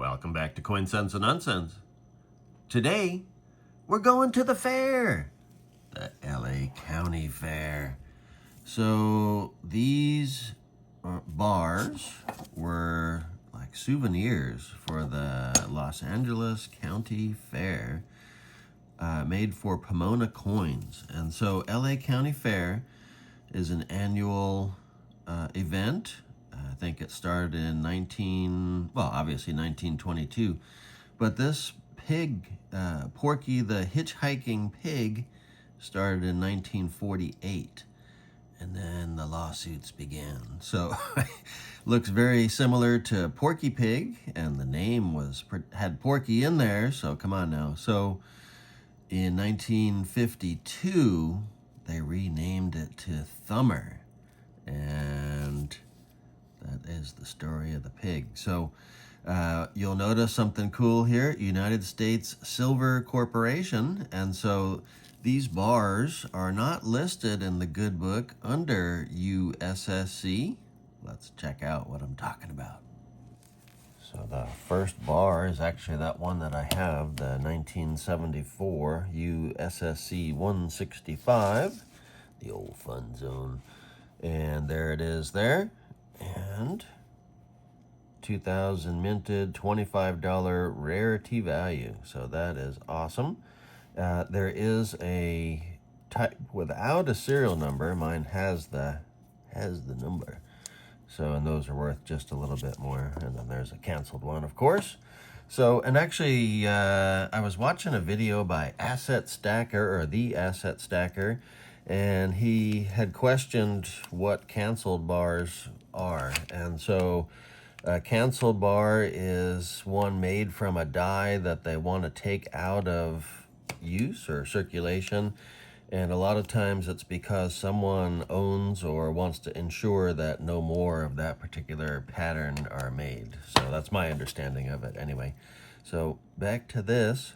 Welcome back to Coin Sense and Nonsense. Today, we're going to the fair, the LA County Fair. So these bars were like souvenirs for the Los Angeles County Fair, made for Pomona coins. And so LA County Fair is an annual event. I think it started in 1922. But this pig, Porky the Hitchhiking Pig, started in 1948. And then the lawsuits began. So looks very similar to Porky Pig, and the name had Porky in there, so come on now. So in 1952, they renamed it to Thumber, and that is the story of the pig. So you'll notice something cool here, United States Silver Corporation, and so these bars are not listed in the good book under USSC. Let's check out what I'm talking about. So the first bar is actually that one that I have, the 1974 USSC 165, the old fun zone. And there it is there. And 2000 minted, $25 rarity value. So that is awesome. There is a type without a serial number. Mine has the number. So, and those are worth just a little bit more. And then there's a canceled one, of course. So, and actually, I was watching a video by Asset Stacker, or the Asset Stacker, and he had questioned what canceled bars are. And so a canceled bar is one made from a die that they want to take out of use or circulation. And a lot of times it's because someone owns or wants to ensure that no more of that particular pattern are made. So that's my understanding of it anyway. So back to this.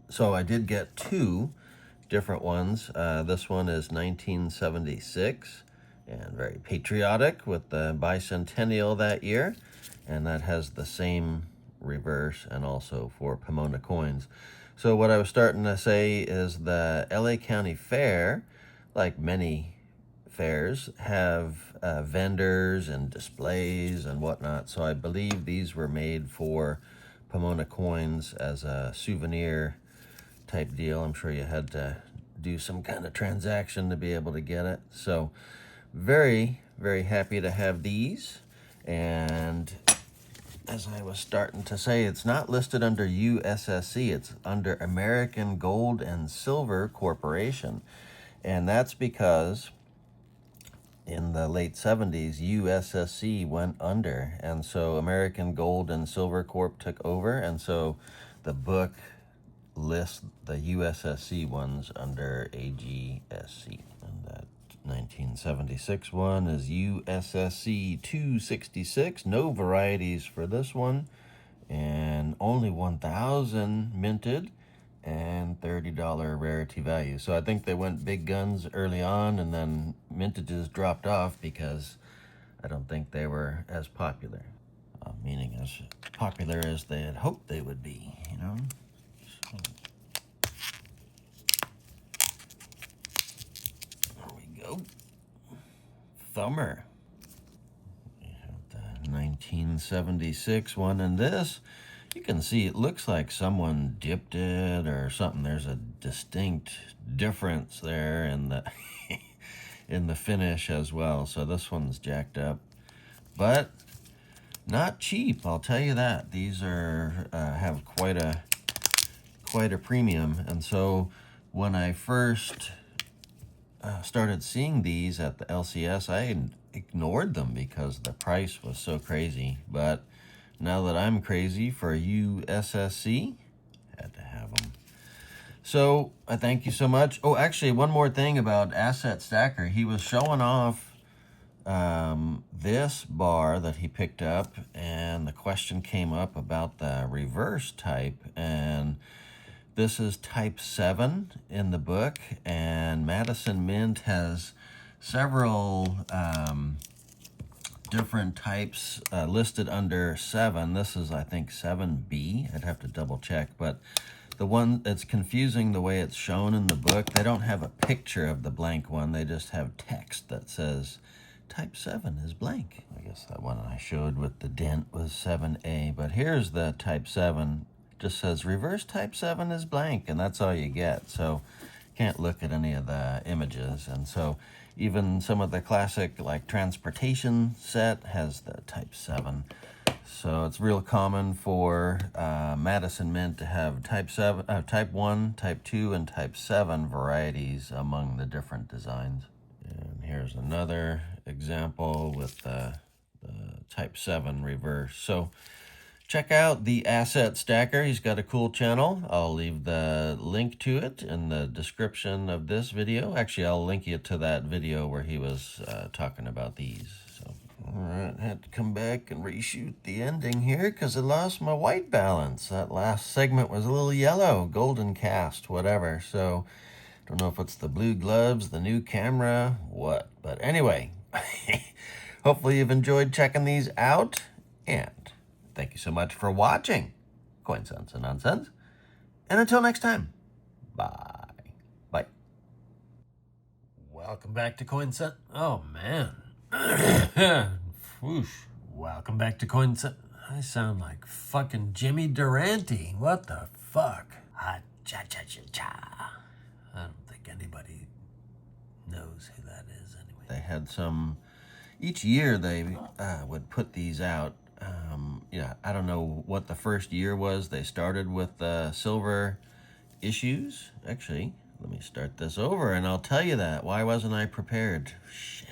So I did get two different ones. This one is 1976 and very patriotic with the bicentennial that year. And that has the same reverse and also for Pomona coins. So what I was starting to say is the LA County Fair, like many fairs, have vendors and displays and whatnot. So I believe these were made for Pomona coins as a souvenir type deal. I'm sure you had to do some kind of transaction to be able to get it. So very, very happy to have these. And as I was starting to say, it's not listed under USSC. It's under American Gold and Silver Corporation. And that's because in the late 70s, USSC went under. And so American Gold and Silver Corp took over. And so the book lists the USSC ones under AGSC. And that 1976 one is USSC 266. No varieties for this one. And only 1,000 minted and $30 rarity value. So I think they went big guns early on, and then mintages dropped off because I don't think they were as popular. Meaning as popular as they had hoped they would be, you know? So, there we go. Thumber. We have the 1976 one, and this, you can see it looks like someone dipped it or something. There's a distinct difference there in the in the finish as well. So this one's jacked up, but not cheap, I'll tell you that. These are have quite a premium. And so when I first started seeing these at the LCS, I ignored them because the price was so crazy. But now that I'm crazy for USSC, had to have them. So I thank you so much. Oh, actually, one more thing about Asset Stacker. He was showing off this bar that he picked up, and the question came up about the reverse type, and this is type 7 in the book, and Madison Mint has several different types listed under 7. This is, I think, 7B. I'd have to double check, but the one, it's confusing the way it's shown in the book. They don't have a picture of the blank one. They just have text that says type 7 is blank. I guess that one I showed with the dent was 7A, but here's the type 7. It just says reverse type 7 is blank, and that's all you get. So can't look at any of the images. And so even some of the classic like transportation set has the type 7. So it's real common for Madison Mint to have type 1, type 2, and type 7 varieties among the different designs. And here's another example with the type 7 reverse. So check out the Asset Stacker. He's got a cool channel. I'll leave the link to it in the description of this video. Actually, I'll link you to that video where he was talking about these. So, all right, I had to come back and reshoot the ending here because I lost my white balance. That last segment was a little yellow, golden cast, whatever. So, don't know if it's the blue gloves, the new camera, what. But anyway, hopefully you've enjoyed checking these out, and thank you so much for watching Coin Sense and Nonsense. And until next time, bye. Bye. Welcome back to Coin Sense. Oh, man. Whoosh. Welcome back to Coin Sense. I sound like fucking Jimmy Durante. What the fuck? Cha-cha-cha-cha. I don't think anybody knows who that is anyway. They had some, each year they would put these out. Yeah, I don't know what the first year was. They started with the silver issues. Actually, let me start this over and I'll tell you that. Why wasn't I prepared? Shit.